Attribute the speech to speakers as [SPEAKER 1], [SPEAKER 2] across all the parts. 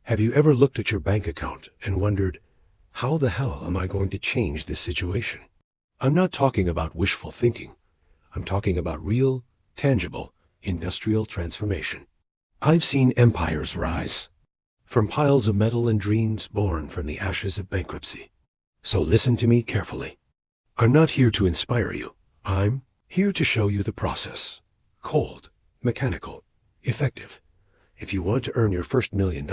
[SPEAKER 1] Have you ever looked at your bank account and wondered, how the hell am I going to change this situation? I'm not talking about wishful thinking. I'm talking about real, tangible, industrial transformation. I've seen empires rise from piles of metal and dreams born from the ashes of bankruptcy. So listen to me carefully. I'm not here to inspire you. I'm here to show you the process. Cold, mechanical, effective. If you want to earn your first $1 million,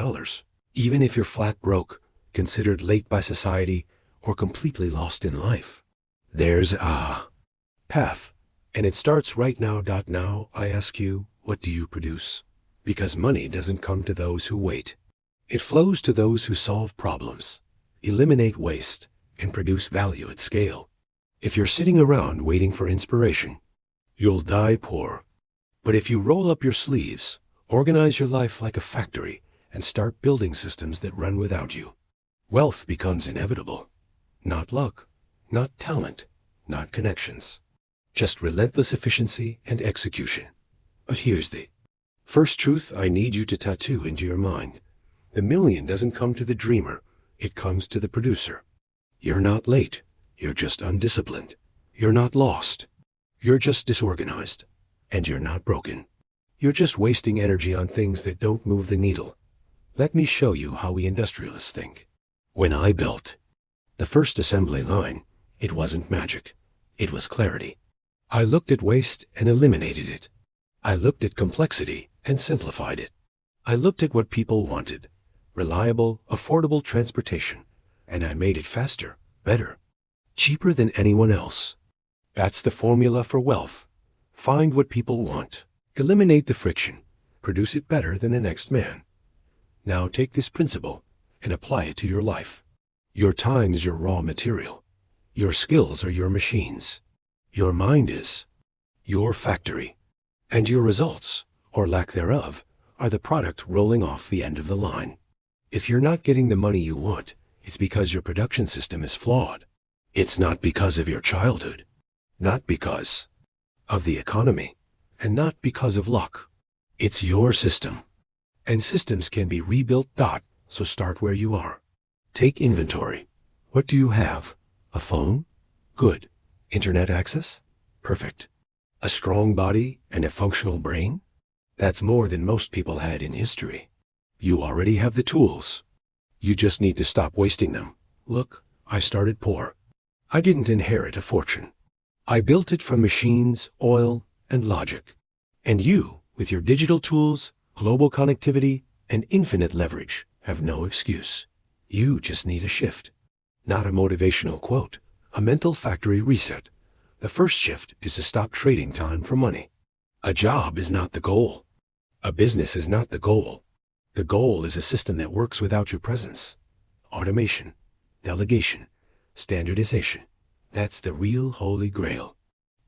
[SPEAKER 1] even if you're flat broke, considered late by society, or completely lost in life, there's a path. And it starts right now. Now, I ask you, what do you produce? Because money doesn't come to those who wait. It flows to those who solve problems, eliminate waste, and produce value at scale. If you're sitting around waiting for inspiration, you'll die poor. But if you roll up your sleeves, organize your life like a factory, and start building systems that run without you, wealth becomes inevitable. Not luck, not talent, not connections. Just relentless efficiency and execution. But here's the first truth I need you to tattoo into your mind. The million doesn't come to the dreamer, it comes to the producer. You're not late, you're just undisciplined. You're not lost, you're just disorganized. And you're not broken. You're just wasting energy on things that don't move the needle. Let me show you how we industrialists think. When I built the first assembly line, it wasn't magic, it was clarity. I looked at waste and eliminated it. I looked at complexity and simplified it. I looked at what people wanted, reliable, affordable transportation, and I made it faster, better, cheaper than anyone else. That's the formula for wealth. Find what people want, eliminate the friction, produce it better than the next man. Now take this principle and apply it to your life. Your time is your raw material. Your skills are your machines. Your mind is your factory. And your results, or lack thereof, are the product rolling off the end of the line. If you're not getting the money you want, it's because your production system is flawed. It's not because of your childhood, not because of the economy, and not because of luck. It's your system. And systems can be rebuilt. So start where you are. Take inventory. What do you have? A phone? Good. Internet access? Perfect. A strong body and a functional brain? That's more than most people had in history. You already have the tools. You just need to stop wasting them. Look, I started poor. I didn't inherit a fortune. I built it from machines, oil, and logic. And you, with your digital tools, global connectivity, and infinite leverage, have no excuse. You just need a shift. Not a motivational quote, a mental factory reset. The first shift is to stop trading time for money. A job is not the goal. A business is not the goal. The goal is a system that works without your presence. Automation, delegation, standardization. That's the real holy grail.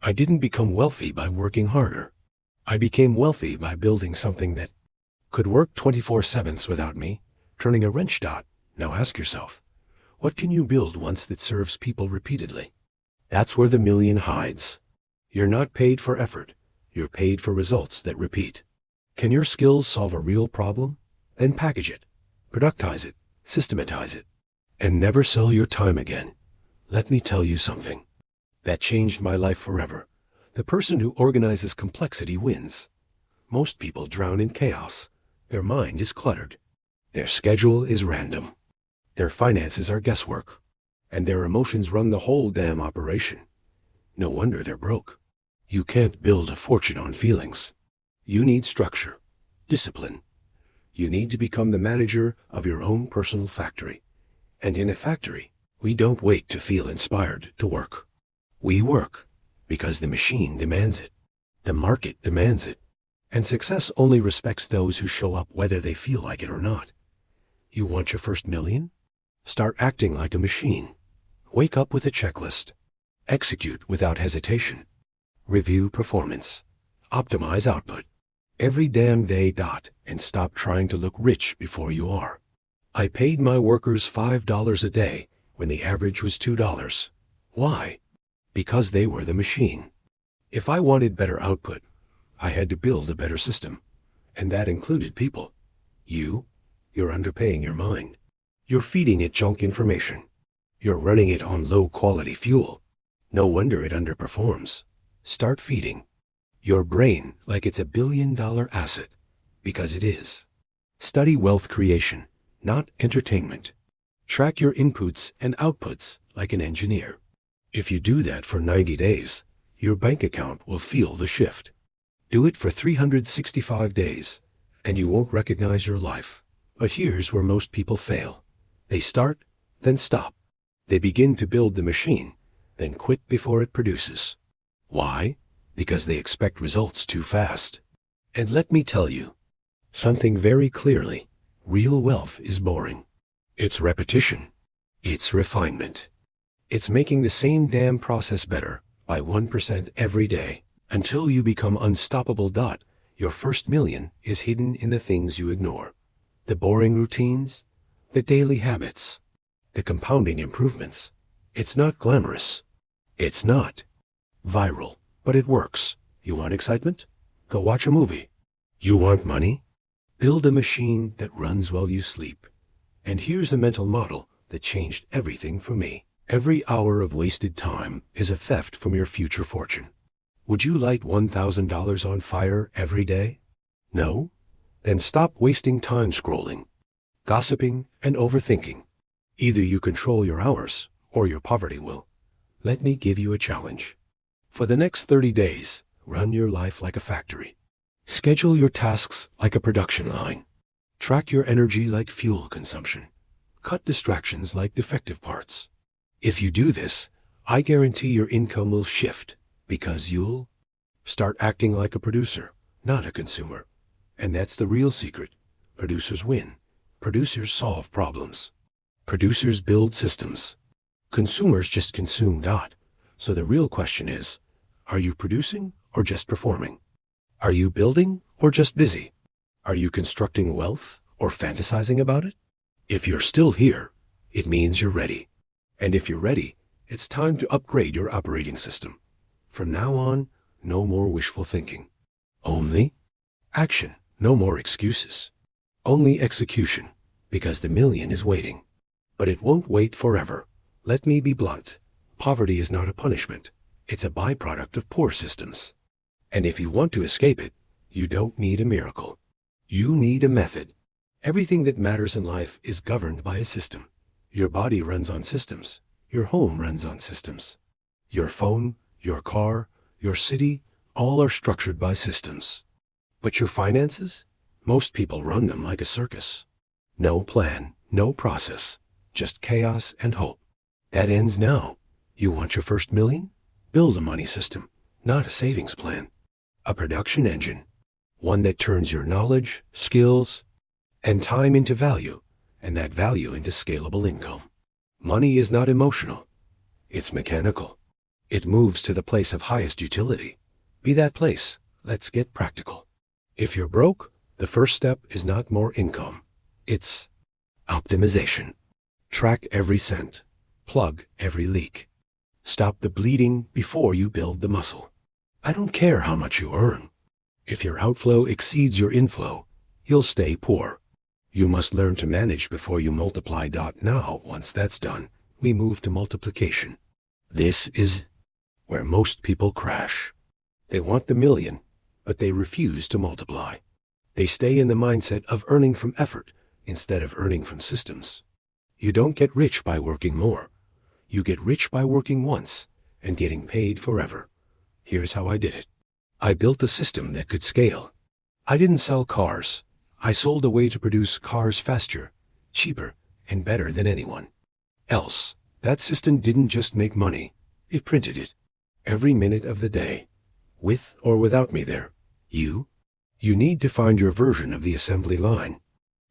[SPEAKER 1] I didn't become wealthy by working harder. I became wealthy by building something that could work 24/7 without me, turning a wrench. Now ask yourself, what can you build once that serves people repeatedly? That's where the million hides. You're not paid for effort. You're paid for results that repeat. Can your skills solve a real problem? Then package it, productize it, systematize it, and never sell your time again. Let me tell you something that changed my life forever. The person who organizes complexity wins. Most people drown in chaos. Their mind is cluttered. Their schedule is random. Their finances are guesswork. And their emotions run the whole damn operation. No wonder they're broke. You can't build a fortune on feelings. You need structure, discipline. You need to become the manager of your own personal factory. And in a factory, we don't wait to feel inspired to work. We work because the machine demands it. The market demands it. And success only respects those who show up whether they feel like it or not. You want your first million? Start acting like a machine. Wake up with a checklist. Execute without hesitation. Review performance. Optimize output. Every damn day. And stop trying to look rich before you are. I paid my workers $5 a day when the average was $2. Why? Because they were the machine. If I wanted better output, I had to build a better system. And that included people. You, You're underpaying your mind. You're feeding it junk information. You're running it on low-quality fuel. No wonder it underperforms. Start feeding your brain like it's $1 billion asset, because it is. Study wealth creation, not entertainment. Track your inputs and outputs like an engineer. If you do that for 90 days, your bank account will feel the shift. Do it for 365 days, and you won't recognize your life. But here's where most people fail. They start, then stop. They begin to build the machine, then quit before it produces. Why? Because they expect results too fast. And let me tell you something very clearly. Real wealth is boring. It's repetition. It's refinement. It's making the same damn process better by 1% every day until you become unstoppable. Your first million is hidden in the things you ignore. The boring routines, the daily habits, the compounding improvements. It's not glamorous. It's not viral, but it works. You want excitement? Go watch a movie. You want money? Build a machine that runs while you sleep. And here's a mental model that changed everything for me. Every hour of wasted time is a theft from your future fortune. Would you light $1,000 on fire every day? No? Then stop wasting time scrolling, gossiping, and overthinking. Either you control your hours, or your poverty will. Let me give you a challenge. For the next 30 days, run your life like a factory. Schedule your tasks like a production line. Track your energy like fuel consumption. Cut distractions like defective parts. If you do this, I guarantee your income will shift, because you'll start acting like a producer, not a consumer. And that's the real secret. Producers win. Producers solve problems. Producers build systems. Consumers just consume. So the real question is, are you producing or just performing? Are you building or just busy? Are you constructing wealth or fantasizing about it? If you're still here, it means you're ready. And if you're ready, it's time to upgrade your operating system. From now on, no more wishful thinking. Only action. No more excuses. Only execution, because the million is waiting. But it won't wait forever. Let me be blunt. Poverty is not a punishment. It's a byproduct of poor systems. And if you want to escape it, you don't need a miracle. You need a method. Everything that matters in life is governed by a system. Your body runs on systems. Your home runs on systems. Your phone, your car, your city, all are structured by systems. But your finances? Most people run them like a circus. No plan, no process, just chaos and hope. That ends now. You want your first million? Build a money system, not a savings plan. A production engine. One that turns your knowledge, skills, and time into value, and that value into scalable income. Money is not emotional. It's mechanical. It moves to the place of highest utility. Be that place. Let's get practical. If you're broke, the first step is not more income. It's optimization. Track every cent. Plug every leak. Stop the bleeding before you build the muscle. I don't care how much you earn. If your outflow exceeds your inflow, you'll stay poor. You must learn to manage before you multiply. Now, once that's done, we move to multiplication. This is where most people crash. They want the million, but they refuse to multiply. They stay in the mindset of earning from effort instead of earning from systems. You don't get rich by working more. You get rich by working once and getting paid forever. Here's how I did it. I built a system that could scale. I didn't sell cars. I sold a way to produce cars faster, cheaper, and better than anyone else. That system didn't just make money. It printed it. Every minute of the day. With or without me there. You need to find your version of the assembly line.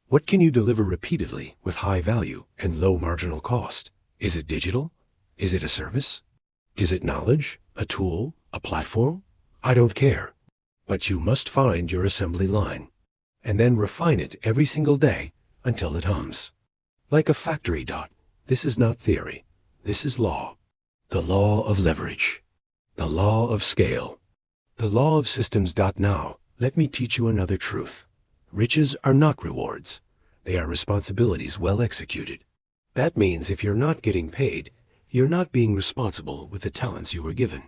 [SPEAKER 1] What can you deliver repeatedly with high value and low marginal cost? Is it digital? Is it a service? Is it knowledge, a tool, a platform? I don't care. But you must find your assembly line, and then refine it every single day until it hums. Like a factory. This is not theory. This is law. The law of leverage. The law of scale. The law of systems. Now, let me teach you another truth. Riches are not rewards. They are responsibilities well executed. That means if you're not getting paid, you're not being responsible with the talents you were given.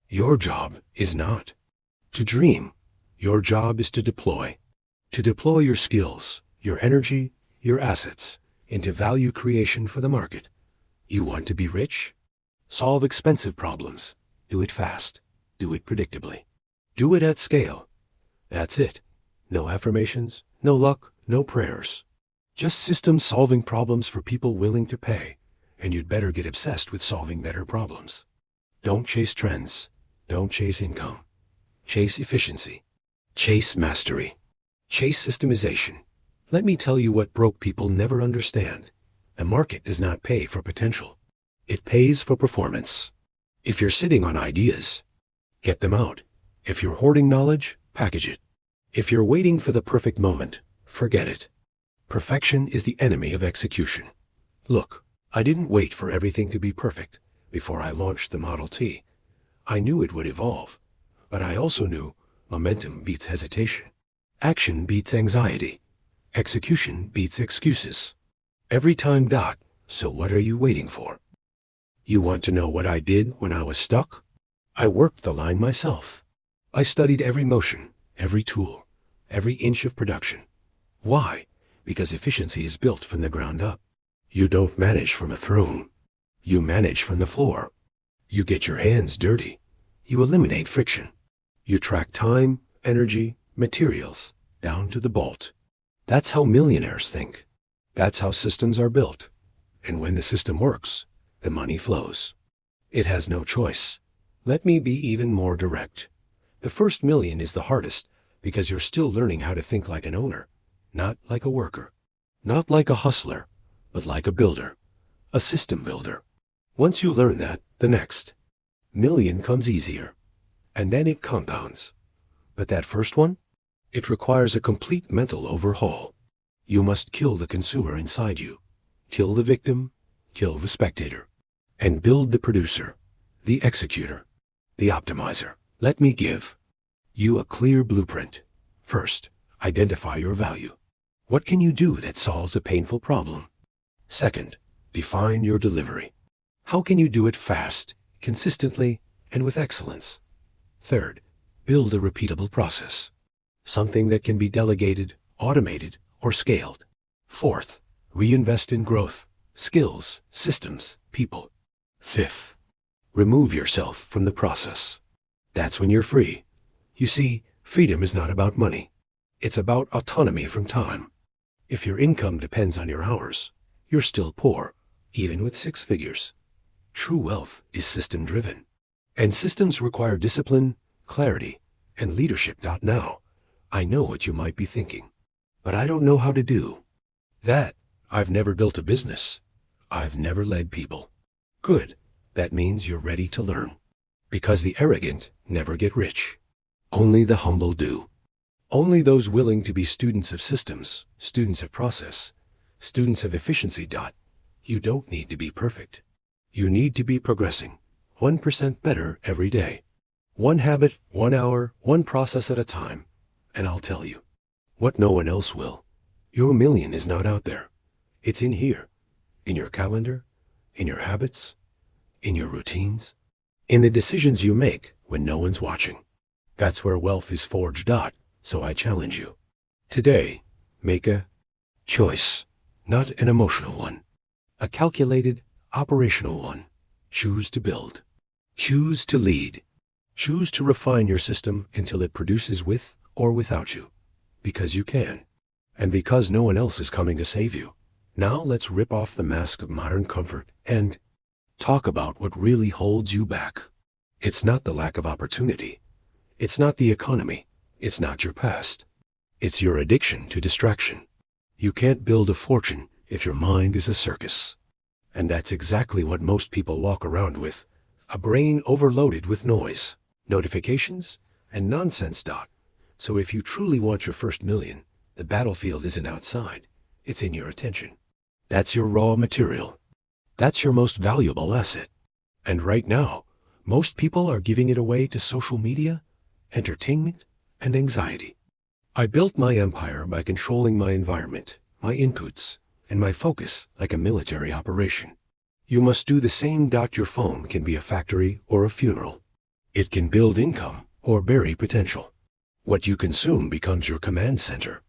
[SPEAKER 1] Your job is not to dream. Your job is to deploy. To deploy your skills, your energy, your assets into value creation for the market. You want to be rich? Solve expensive problems. Do it fast. Do it predictably. Do it at scale. That's it. No affirmations, no luck, no prayers. Just systems solving problems for people willing to pay, and you'd better get obsessed with solving better problems. Don't chase trends. Don't chase income. Chase efficiency. Chase mastery. Chase systemization. Let me tell you what broke people never understand. The market does not pay for potential. It pays for performance. If you're sitting on ideas, get them out. If you're hoarding knowledge, package it. If you're waiting for the perfect moment, forget it. Perfection is the enemy of execution. Look, I didn't wait for everything to be perfect before I launched the Model T. I knew it would evolve, but I also knew momentum beats hesitation. Action beats anxiety. Execution beats excuses. Every time. So what are you waiting for? You want to know what I did when I was stuck? I worked the line myself. I studied every motion, every tool, every inch of production. Why? Because efficiency is built from the ground up. You don't manage from a throne. You manage from the floor. You get your hands dirty. You eliminate friction. You track time, energy, materials, down to the bolt. That's how millionaires think. That's how systems are built. And when the system works, the money flows. It has no choice. Let me be even more direct. The first million is the hardest because you're still learning how to think like an owner, not like a worker. Not like a hustler, but like a builder, a system builder. Once you learn that, the next million comes easier, and then it compounds. But that first one, it requires a complete mental overhaul. You must kill the consumer inside you, kill the victim, kill the spectator, and build the producer, the executor, the optimizer. Let me give you a clear blueprint. First, identify your value. What can you do that solves a painful problem? Second, define your delivery. How can you do it fast, consistently, and with excellence? Third, build a repeatable process. Something that can be delegated, automated, or scaled. Fourth, reinvest in growth, skills, systems, people. Fifth, remove yourself from the process. That's when you're free. You see, freedom is not about money. It's about autonomy from time. If your income depends on your hours, you're still poor, even with 6 figures. True wealth is system-driven. And systems require discipline, clarity, and leadership. Now, I know what you might be thinking, but I don't know how to do that. I've never built a business. I've never led people. Good. That means you're ready to learn. Because the arrogant never get rich. Only the humble do. Only those willing to be students of systems, students of process, students of efficiency. You don't need to be perfect. You need to be progressing 1% better every day. One habit, 1 hour, one process at a time. And I'll tell you what no one else will. Your million is not out there. It's in here. In your calendar, in your habits, in your routines, in the decisions you make when no one's watching. That's where wealth is forged. So I challenge you. Today, make a choice, not an emotional one. A calculated, operational one. Choose to build. Choose to lead. Choose to refine your system until it produces with or without you. Because you can. And because no one else is coming to save you. Now let's rip off the mask of modern comfort and talk about what really holds you back. It's not the lack of opportunity. It's not the economy. It's not your past. It's your addiction to distraction. You can't build a fortune if your mind is a circus. And that's exactly what most people walk around with. A brain overloaded with noise, notifications, and nonsense. So if you truly want your first million, the battlefield isn't outside. It's in your attention. That's your raw material. That's your most valuable asset. And right now, most people are giving it away to social media, entertainment, and anxiety. I built my empire by controlling my environment, my inputs, and my focus like a military operation. You must do the same. Your phone can be a factory or a funeral. It can build income or bury potential. What you consume becomes your command center.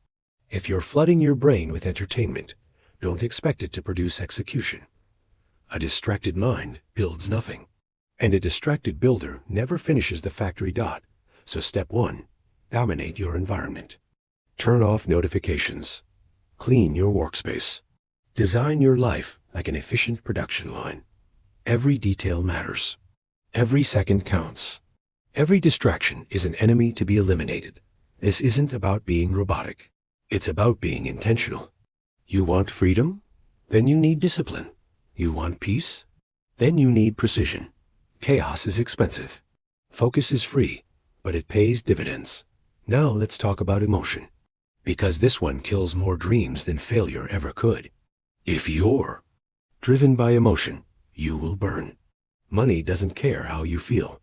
[SPEAKER 1] If you're flooding your brain with entertainment, don't expect it to produce execution. A distracted mind builds nothing, and a distracted builder never finishes the factory. So step 1, dominate your environment. Turn off notifications. Clean your workspace. Design your life like an efficient production line. Every detail matters. Every second counts. Every distraction is an enemy to be eliminated. This isn't about being robotic. It's about being intentional. You want freedom? Then you need discipline. You want peace? Then you need precision. Chaos is expensive. Focus is free, but it pays dividends. Now let's talk about emotion, because this one kills more dreams than failure ever could. If you're driven by emotion, you will burn. Money doesn't care how you feel.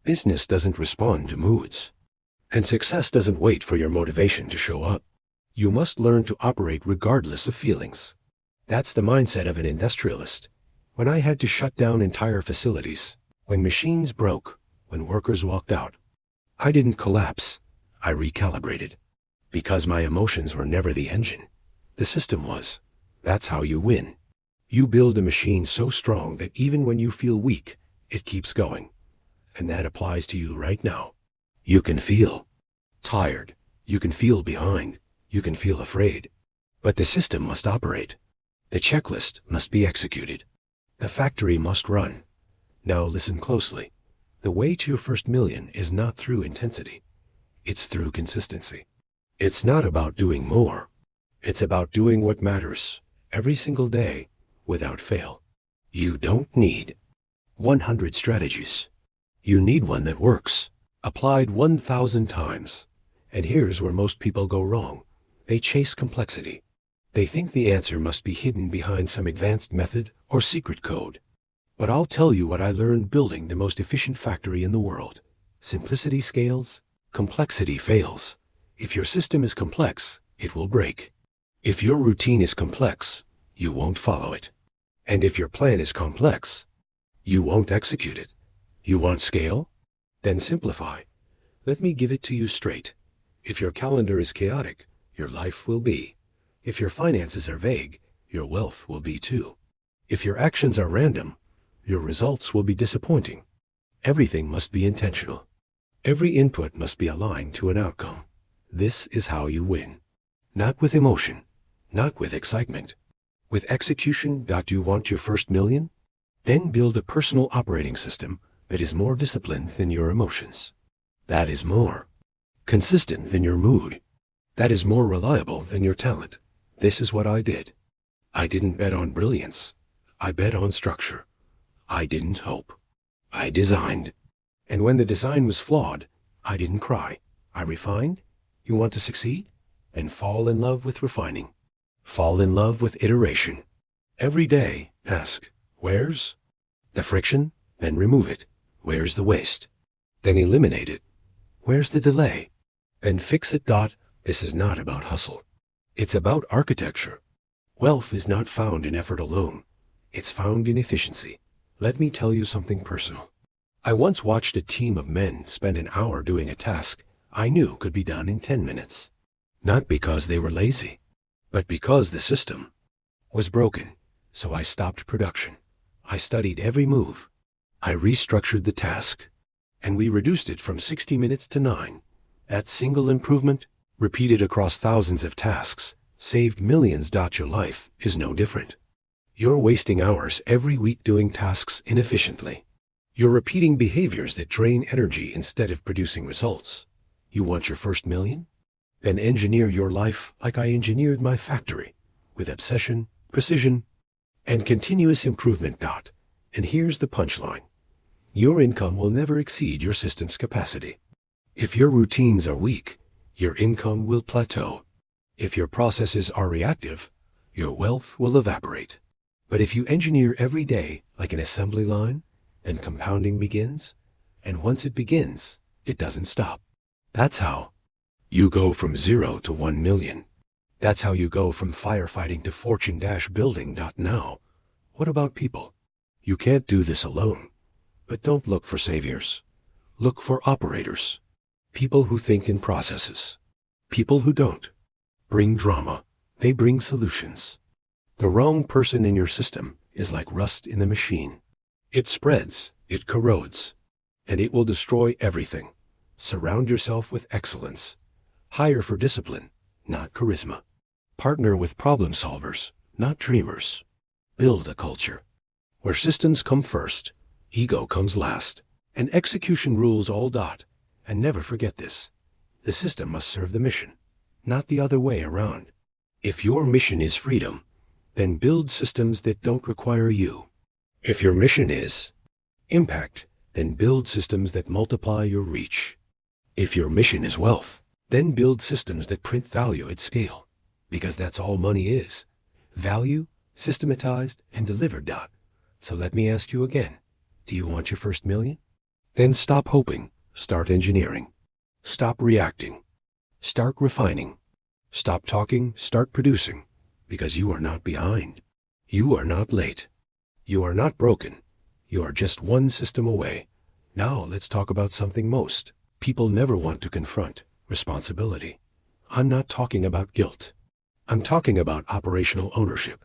[SPEAKER 1] Business doesn't respond to moods. And success doesn't wait for your motivation to show up. You must learn to operate regardless of feelings. That's the mindset of an industrialist. When I had to shut down entire facilities, when machines broke, when workers walked out, I didn't collapse. I recalibrated. Because my emotions were never the engine. The system was. That's how you win. You build a machine so strong that even when you feel weak, it keeps going. And that applies to you right now. You can feel tired. You can feel behind. You can feel afraid. But the system must operate. The checklist must be executed. The factory must run. Now listen closely. The way to your first million is not through intensity. It's through consistency. It's not about doing more. It's about doing what matters every single day without fail. You don't need 100 strategies. You need one that works, applied 1,000 times. And here's where most people go wrong. They chase complexity. They think the answer must be hidden behind some advanced method or secret code. But I'll tell you what I learned building the most efficient factory in the world. Simplicity scales, complexity fails. If your system is complex, it will break. If your routine is complex, you won't follow it. And if your plan is complex, you won't execute it. You want scale? Then simplify. Let me give it to you straight. If your calendar is chaotic, your life will be. If your finances are vague, your wealth will be too. If your actions are random, your results will be disappointing. Everything must be intentional. Every input must be aligned to an outcome. This is how you win. Not with emotion, not with excitement. With execution. Do you want your first million? Then build a personal operating system that is more disciplined than your emotions. That is more consistent than your mood. That is more reliable than your talent. This is what I did. I didn't bet on brilliance. I bet on structure. I didn't hope. I designed. And when the design was flawed, I didn't cry. I refined. You want to succeed? And fall in love with refining. Fall in love with iteration. Every day, ask, where's the friction? Then remove it. Where's the waste? Then eliminate it. Where's the delay? Then fix it. This is not about hustle. It's about architecture. Wealth is not found in effort alone. It's found in efficiency. Let me tell you something personal. I once watched a team of men spend an hour doing a task I knew could be done in 10 minutes. Not because they were lazy, but because the system was broken. So I stopped production. I studied every move. I restructured the task. And we reduced it from 60 minutes to 9. That single improvement, repeated across thousands of tasks, saved millions. Your life is no different. You're wasting hours every week doing tasks inefficiently. You're repeating behaviors that drain energy instead of producing results. You want your first million? Then engineer your life like I engineered my factory, with obsession, precision, and continuous improvement. And here's the punchline. Your income will never exceed your system's capacity. If your routines are weak, your income will plateau. If your processes are reactive, your wealth will evaporate. But if you engineer every day like an assembly line, then compounding begins, and once it begins, it doesn't stop. That's how you go from 0 to 1 million. That's how you go from firefighting to fortune-building. Now, what about people? You can't do this alone. But don't look for saviors. Look for operators. People who think in processes. People who don't bring drama. They bring solutions. The wrong person in your system is like rust in the machine. It spreads, it corrodes, and it will destroy everything. Surround yourself with excellence. Hire for discipline, not charisma. Partner with problem solvers, not dreamers. Build a culture where systems come first, ego comes last, and execution rules all. And never forget this. The system must serve the mission, not the other way around. If your mission is freedom, then build systems that don't require you. If your mission is impact, then build systems that multiply your reach. If your mission is wealth, then build systems that print value at scale. Because that's all money is. Value, systematized, and delivered. So let me ask you again. Do you want your first million? Then stop hoping. Start engineering. Stop reacting. Start refining. Stop talking, start producing. Because you are not behind. You are not late. You are not broken. You are just one system away. Now let's talk about something most people never want to confront: responsibility. I'm not talking about guilt. I'm talking about operational ownership.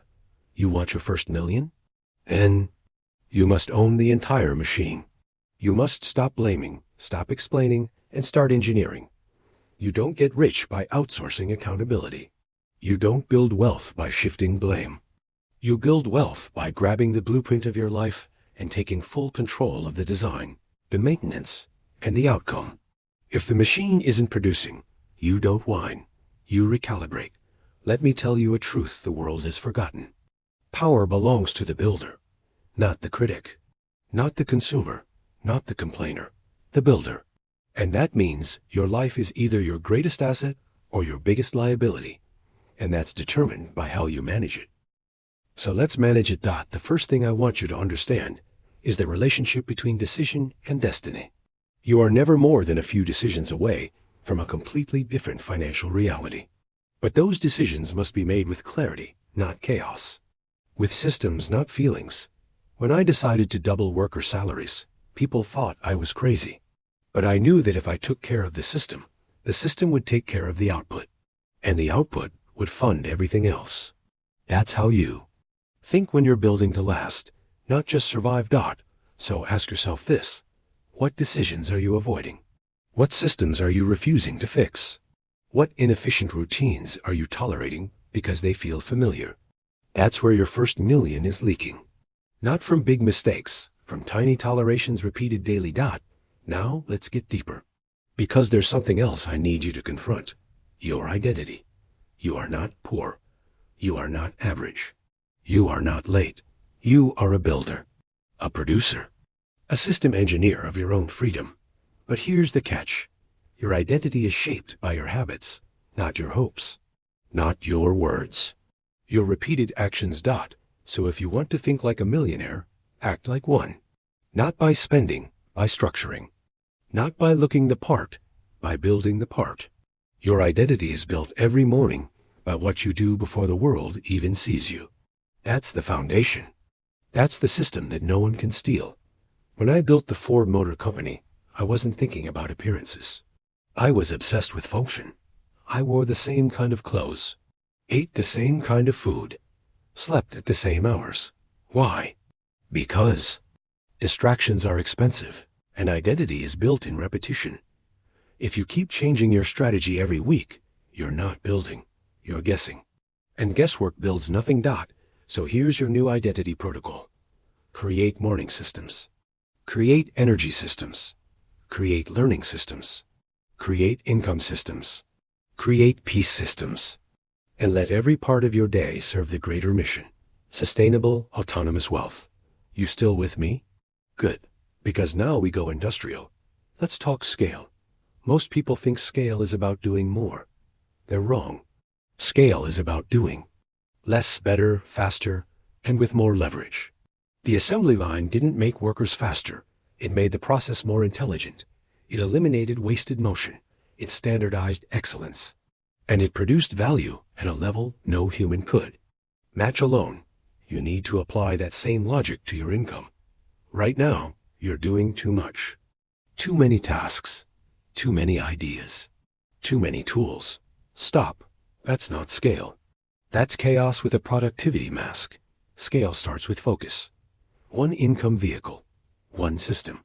[SPEAKER 1] You want your first million? Then you must own the entire machine. You must stop blaming, stop explaining, and start engineering. You don't get rich by outsourcing accountability. You don't build wealth by shifting blame. You build wealth by grabbing the blueprint of your life and taking full control of the design, the maintenance, and the outcome. If the machine isn't producing, you don't whine. You recalibrate. Let me tell you a truth the world has forgotten. Power belongs to the builder, not the critic, not the consumer, not the complainer, the builder. And that means your life is either your greatest asset or your biggest liability. And that's determined by how you manage it. So let's manage it. The first thing I want you to understand is the relationship between decision and destiny. You are never more than a few decisions away from a completely different financial reality. But those decisions must be made with clarity, not chaos. With systems, not feelings. When I decided to double worker salaries, people thought I was crazy. But I knew that if I took care of the system would take care of the output. And the output would fund everything else. That's how you think when you're building to last, not just survive. So ask yourself this: what decisions are you avoiding? What systems are you refusing to fix? What inefficient routines are you tolerating because they feel familiar? That's where your first million is leaking. Not from big mistakes, from tiny tolerations repeated daily. Now let's get deeper. Because there's something else I need you to confront. Your identity. You are not poor. You are not average. You are not late. You are a builder, a producer, a system engineer of your own freedom. But here's the catch. Your identity is shaped by your habits, not your hopes, not your words, your repeated actions. So if you want to think like a millionaire, act like one. Not by spending, by structuring. Not by looking the part, by building the part. Your identity is built every morning by what you do before the world even sees you. That's the foundation. That's the system that no one can steal. When I built the Ford Motor Company, I wasn't thinking about appearances. I was obsessed with function. I wore the same kind of clothes, ate the same kind of food, slept at the same hours. Why? Because distractions are expensive, and identity is built in repetition. If you keep changing your strategy every week, you're not building, you're guessing. And guesswork builds nothing. So here's your new identity protocol. Create morning systems. Create energy systems. Create learning systems. Create income systems. Create peace systems. And let every part of your day serve the greater mission. Sustainable, autonomous wealth. You still with me? Good. Because now we go industrial. Let's talk scale. Most people think scale is about doing more. They're wrong. Scale is about doing less, better, faster, and with more leverage. The assembly line didn't make workers faster. It made the process more intelligent. It eliminated wasted motion. It standardized excellence. And it produced value at a level no human could. Match alone. You need to apply that same logic to your income. Right now, you're doing too much. Too many tasks. Too many ideas. Too many tools. Stop. That's not scale. That's chaos with a productivity mask. Scale starts with focus. One income vehicle. One system.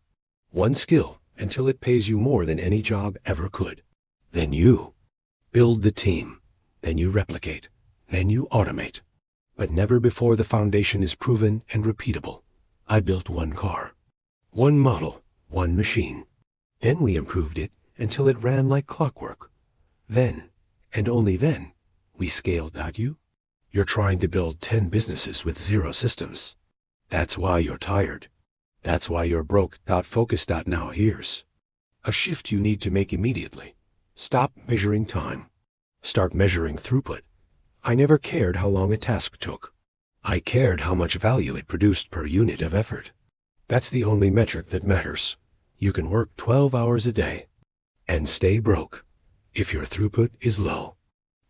[SPEAKER 1] One skill until it pays you more than any job ever could. Then you build the team. Then you replicate. Then you automate. But never before the foundation is proven and repeatable. I built one car. One model. One machine. Then we improved it until it ran like clockwork. Then, and only then, we scaled. That you? You're trying to build 10 businesses with 0 systems. That's why you're tired. That's why you're broke. Focus. Now here's a shift you need to make immediately. Stop measuring time. Start measuring throughput. I never cared how long a task took. I cared how much value it produced per unit of effort. That's the only metric that matters. You can work 12 hours a day and stay broke if your throughput is low.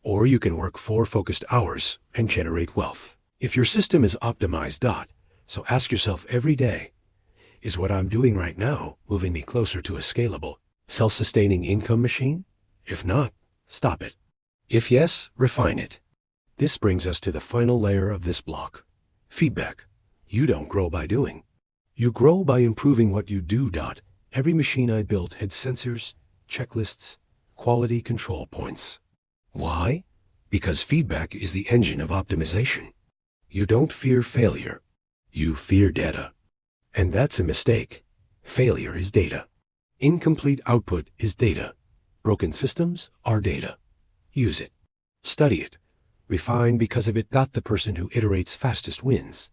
[SPEAKER 1] Or you can work 4 focused hours and generate wealth if your system is optimized. So ask yourself every day, is what I'm doing right now moving me closer to a scalable, self-sustaining income machine? If not, stop it. If yes, refine it. This brings us to the final layer of this block. Feedback. You don't grow by doing. You grow by improving what you do. Every machine I built had sensors, checklists, quality control points. Why? Because feedback is the engine of optimization. You don't fear failure. You fear data. And that's a mistake. Failure is data. Incomplete output is data. Broken systems are data. Use it. Study it. Refine because of it. The person who iterates fastest wins.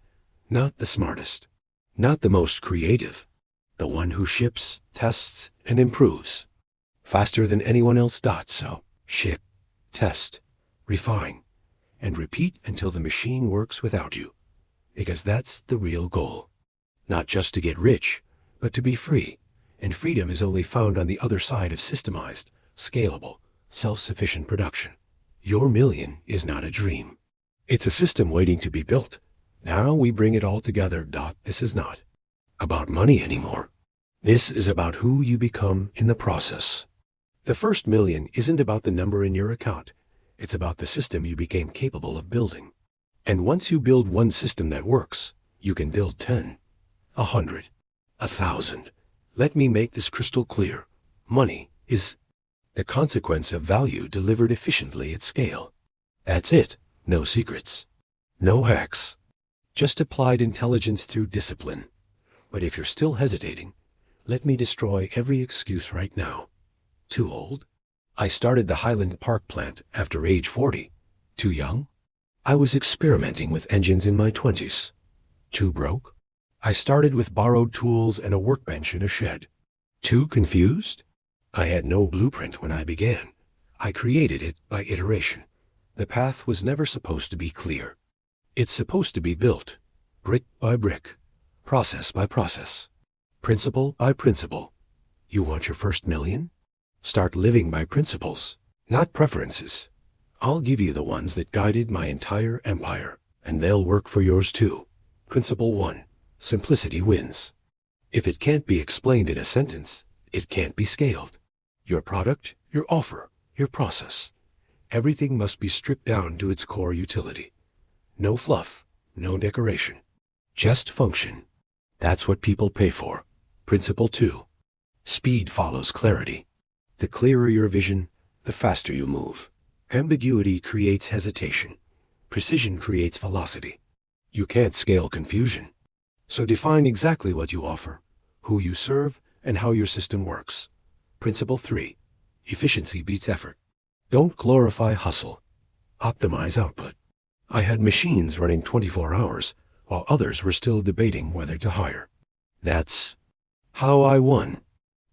[SPEAKER 1] Not the smartest. Not the most creative. The one who ships, tests, and improves. Faster than anyone else. So, ship, test, refine, and repeat until the machine works without you. Because that's the real goal. Not just to get rich, but to be free. And freedom is only found on the other side of systemized, scalable, self-sufficient production. Your million is not a dream. It's a system waiting to be built. Now we bring it all together. This is not about money anymore. This is about who you become in the process. The first million isn't about the number in your account. It's about the system you became capable of building. And once you build one system that works, you can build 10, 100, 1,000. Let me make this crystal clear. Money is the consequence of value delivered efficiently at scale. That's it. No secrets. No hacks. Just applied intelligence through discipline. But if you're still hesitating, let me destroy every excuse right now. Too old? I started the Highland Park plant after age 40. Too young? I was experimenting with engines in my 20s. Too broke? I started with borrowed tools and a workbench in a shed. Too confused? I had no blueprint when I began. I created it by iteration. The path was never supposed to be clear. It's supposed to be built, brick by brick, process by process, principle by principle. You want your first million? Start living by principles, not preferences. I'll give you the ones that guided my entire empire, and they'll work for yours too. Principle 1. Simplicity wins. If it can't be explained in a sentence, it can't be scaled. Your product, your offer, your process. Everything must be stripped down to its core utility. No fluff, no decoration. Just function. That's what people pay for. Principle 2. Speed follows clarity. The clearer your vision, the faster you move. Ambiguity creates hesitation. Precision creates velocity. You can't scale confusion. So define exactly what you offer, who you serve, and how your system works. Principle 3. Efficiency beats effort. Don't glorify hustle. Optimize output. I had machines running 24 hours, while others were still debating whether to hire. That's how I won.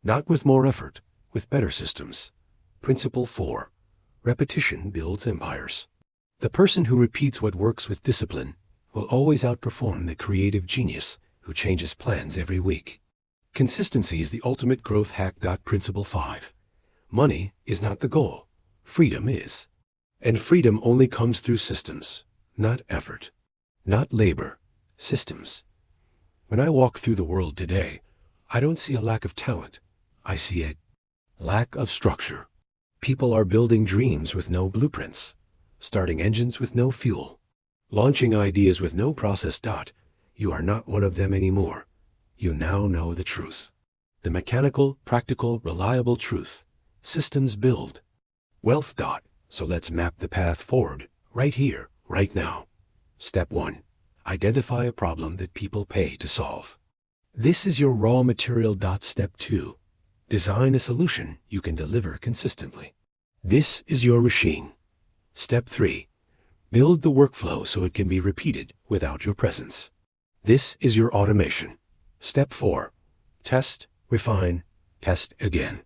[SPEAKER 1] Not with more effort, with better systems. Principle 4. Repetition builds empires. The person who repeats what works with discipline will always outperform the creative genius who changes plans every week. Consistency is the ultimate growth hack. Principle 5. Money is not the goal. Freedom is. And freedom only comes through systems, not effort, not labor, systems. When I walk through the world today, I don't see a lack of talent. I see a lack of structure. People are building dreams with no blueprints, starting engines with no fuel, launching ideas with no process. You are not one of them anymore. You now know the truth. The mechanical, practical, reliable truth. Systems build wealth. So let's map the path forward, right here, right now. Step 1. Identify a problem that people pay to solve. This is your raw material. Step 2. Design a solution you can deliver consistently. This is your machine. Step 3. Build the workflow so it can be repeated without your presence. This is your automation. Step 4. Test, refine, test again.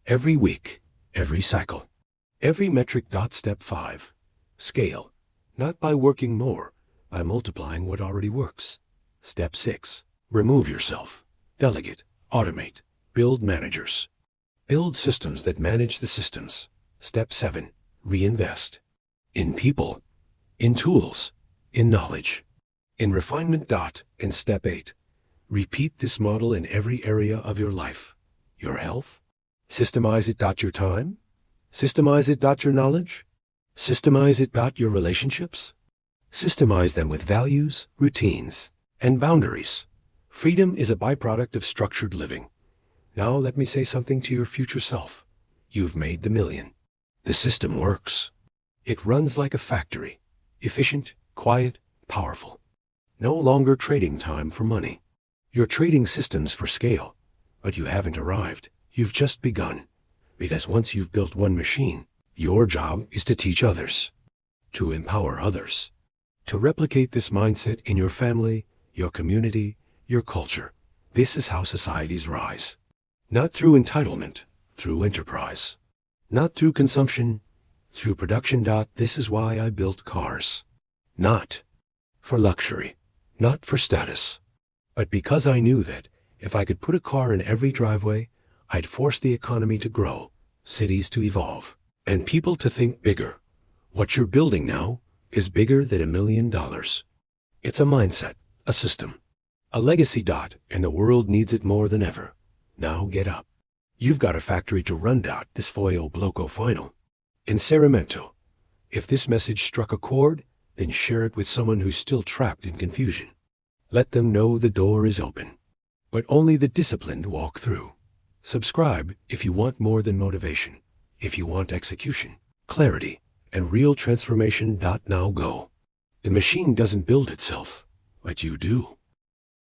[SPEAKER 1] Every week, every cycle, every metric. Step 5. Scale, not by working more, by multiplying what already works. Step 6. Remove yourself. Delegate, automate, build managers. Build systems that manage the systems. Step 7. Reinvest. In people, in tools, in knowledge, in refinement. And Step 8. Repeat this model in every area of your life. Your health. Systemize it. Your time. Systemize it. Your knowledge. Systemize it. Your relationships. Systemize them with values, routines, and boundaries. Freedom is a byproduct of structured living. Now let me say something to your future self. You've made the million. The system works. It runs like a factory. Efficient, quiet, powerful. No longer trading time for money. You're trading systems for scale. But you haven't arrived. You've just begun. Because once you've built one machine, your job is to teach others. To empower others. To replicate this mindset in your family, your community, your culture. This is how societies rise. Not through entitlement, through enterprise. Not through consumption, through production. This is why I built cars. Not for luxury, not for status, but because I knew that if I could put a car in every driveway, I'd force the economy to grow, cities to evolve, and people to think bigger. What you're building now is bigger than $1 million. It's a mindset, a system, a legacy. And the world needs it more than ever. Now get up. You've got a factory to run. This Foyo Bloco final. In Ceramento. If this message struck a chord, then share it with someone who's still trapped in confusion. Let them know the door is open. But only the disciplined walk through. Subscribe if you want more than motivation. If you want execution, clarity, and real transformation. Now go. The machine doesn't build itself, but you do.